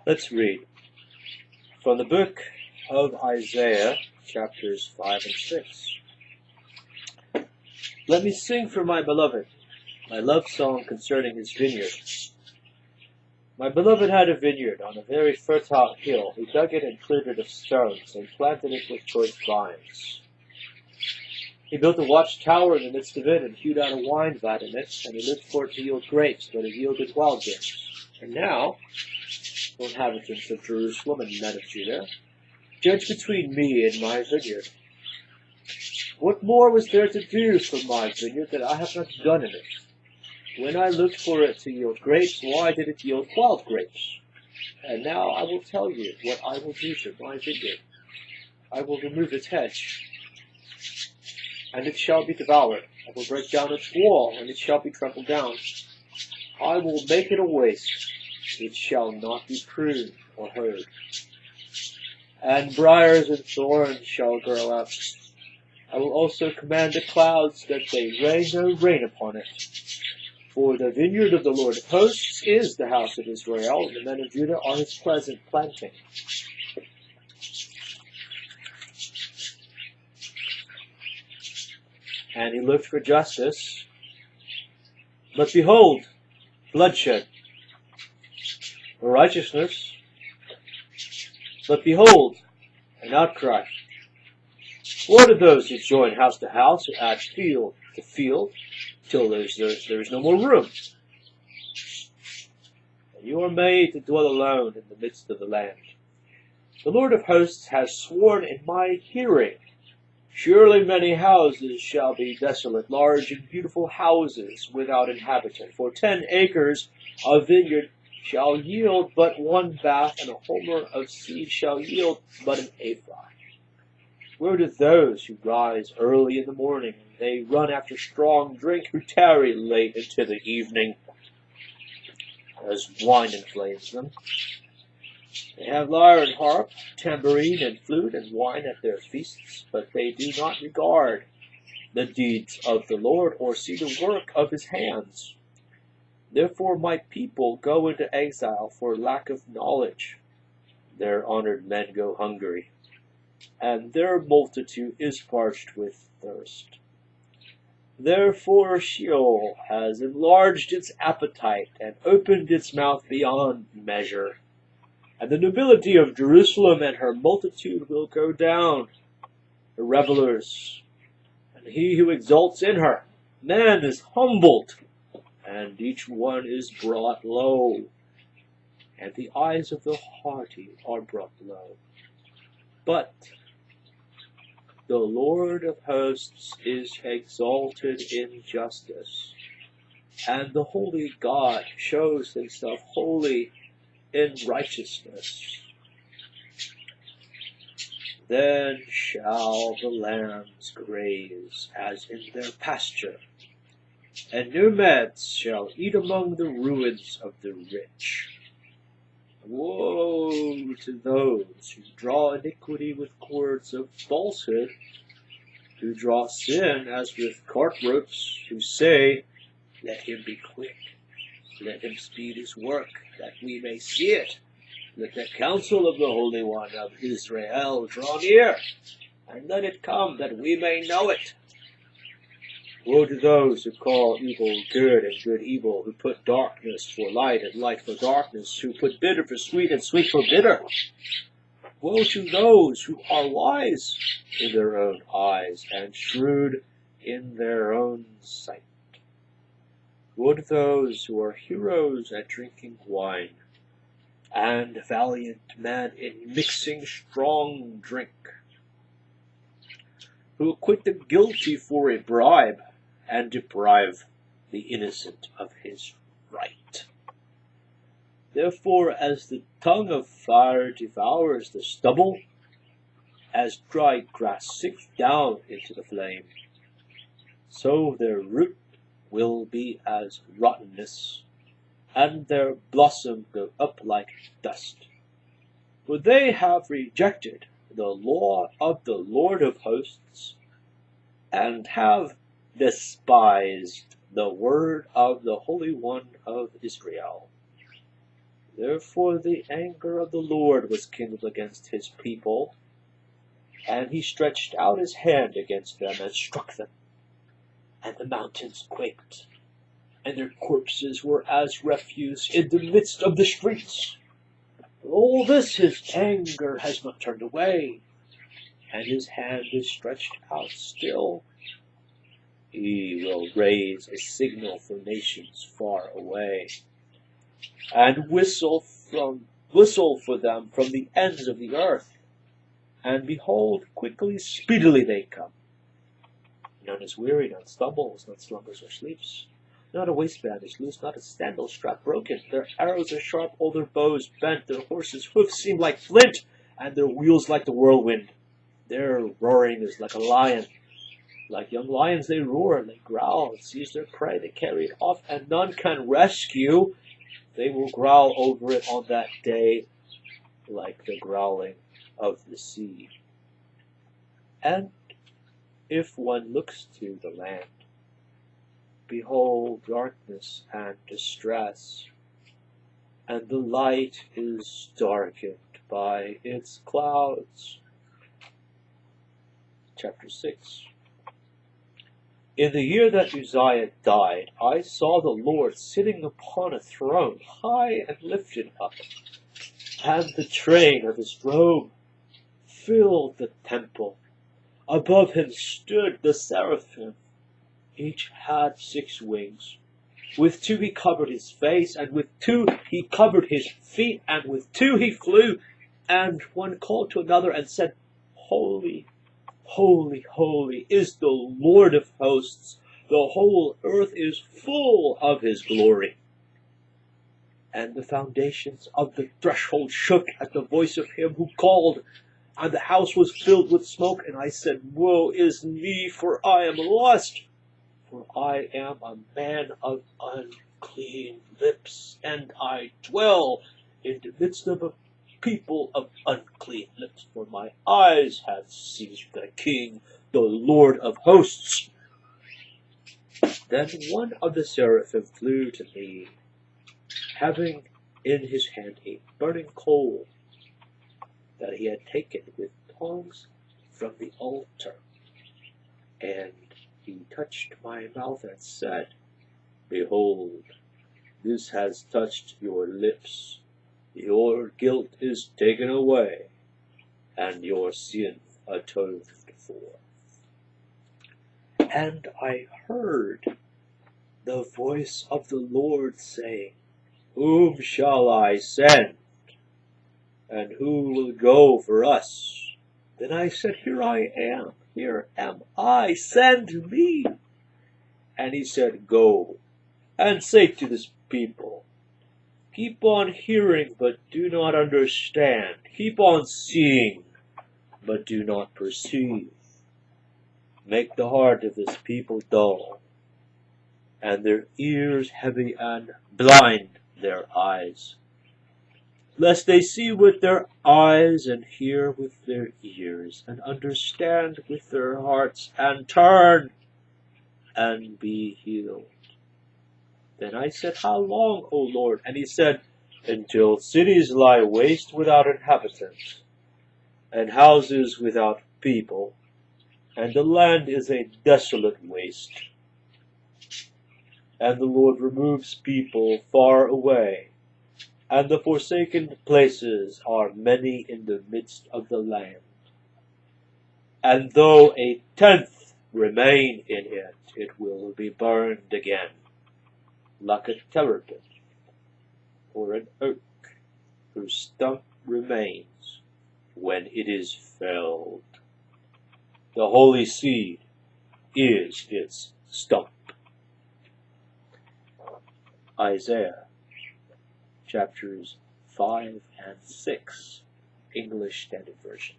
Let's read from the book of Isaiah, chapters 5 and 6. Let me sing for my beloved, my love song concerning his vineyard. My beloved had a vineyard on a very fertile hill. He dug it and cleared it of stones, and planted it with choice vines. He built a watchtower in the midst of it, and hewed out a wine vat in it, and he lived for it to yield grapes, but it yielded wild grapes. And now, O inhabitants of Jerusalem and men of Judah, judge between me and my vineyard. What more was there to do for my vineyard that I have not done in it? When I looked for it to yield grapes, why did it yield wild grapes? And now I will tell you what I will do to my vineyard. I will remove its hedge, and it shall be devoured. I will break down its wall, and it shall be trampled down. I will make it a waste. It shall not be pruned or heard. And briars and thorns shall grow up. I will also command the clouds that they rain no rain upon it. For the vineyard of the Lord of hosts is the house of Israel, and the men of Judah are his pleasant planting. And he looked for justice, but behold, bloodshed. For righteousness, but behold, an outcry. What are those who join house to house, or add field to field, till there is no more room? And you are made to dwell alone in the midst of the land. The Lord of hosts has sworn in my hearing, surely many houses shall be desolate, large and beautiful houses without inhabitant. For 10 acres of vineyard shall yield but 1 bath, and a homer of seed shall yield but an ephah. Woe to those who rise early in the morning, and they run after strong drink, who tarry late into the evening, as wine inflames them. They have lyre and harp, tambourine and flute and wine at their feasts, but they do not regard the deeds of the Lord, or see the work of his hands. Therefore my people go into exile for lack of knowledge. Their honored men go hungry, and their multitude is parched with thirst. Therefore Sheol has enlarged its appetite, and opened its mouth beyond measure. And the nobility of Jerusalem and her multitude will go down, the revelers, and he who exalts in her. Man is humbled, and each one is brought low, and the eyes of the haughty are brought low. But the Lord of hosts is exalted in justice, and the holy God shows himself holy in righteousness. Then shall the lambs graze as in their pasture, and nomads shall eat among the ruins of the rich. Woe to those who draw iniquity with cords of falsehood, who draw sin as with cart ropes, who say, let him be quick, let him speed his work, that we may see it. Let the counsel of the Holy One of Israel draw near, and let it come, that we may know it. Woe to those who call evil good and good evil, who put darkness for light and light for darkness, who put bitter for sweet and sweet for bitter. Woe to those who are wise in their own eyes and shrewd in their own sight. Woe to those who are heroes at drinking wine, and valiant men in mixing strong drink, who acquit the guilty for a bribe, and deprive the innocent of his right. Therefore, as the tongue of fire devours the stubble, as dry grass sinks down into the flame, so their root will be as rottenness, and their blossom go up like dust. For they have rejected the law of the Lord of hosts, and have despised the word of the Holy One of Israel. Therefore the anger of the Lord was kindled against his people, and he stretched out his hand against them and struck them. And the mountains quaked, and their corpses were as refuse in the midst of the streets. For all this his anger has not turned away, and his hand is stretched out still. He will raise a signal for nations far away, and whistle for them from the ends of the earth. And behold, quickly, speedily they come. None is weary, none stumbles, none slumbers or sleeps. Not a waistband is loose, not a sandal strap broken. Their arrows are sharp, all their bows bent. Their horses' hoofs seem like flint, and their wheels like the whirlwind. Their roaring is like a lion. Like young lions they roar, they growl, and seize their prey, they carry it off, and none can rescue. They will growl over it on that day, like the growling of the sea. And if one looks to the land, behold darkness and distress, and the light is darkened by its clouds. Chapter 6. In the year that Uzziah died, I saw the Lord sitting upon a throne, high and lifted up, and the train of his robe filled the temple. Above him stood the seraphim. Each had 6 wings. With 2 he covered his face, and with 2 he covered his feet, and with 2 he flew. And one called to another and said, Holy, holy, holy is the Lord of hosts. The whole earth is full of his glory. And the foundations of the threshold shook at the voice of him who called, and the house was filled with smoke. And I said, Woe is me, for I am lost, for I am a man of unclean lips, and I dwell in the midst of a people of unclean lips, for my eyes have seen the King, the Lord of hosts. Then one of the seraphim flew to me, having in his hand a burning coal that he had taken with tongs from the altar. And he touched my mouth and said, Behold, this has touched your lips. Your guilt is taken away, and your sin atoned for. And I heard the voice of the Lord saying, Whom shall I send? And who will go for us? Then I said, Here am I, send me. And he said, Go, and say to this people, Keep on hearing, but do not understand. Keep on seeing, but do not perceive. Make the heart of this people dull, and their ears heavy, and blind their eyes, lest they see with their eyes, and hear with their ears, and understand with their hearts, and turn, and be healed. Then I said, How long, O Lord? And he said, Until cities lie waste without inhabitants, and houses without people, and the land is a desolate waste. And the Lord removes people far away, and the forsaken places are many in the midst of the land. And though 1/10 remain in it, it will be burned again, like a terebinth, or an oak whose stump remains when it is felled. The holy seed is its stump. Isaiah chapters 5 and 6, English Standard Version.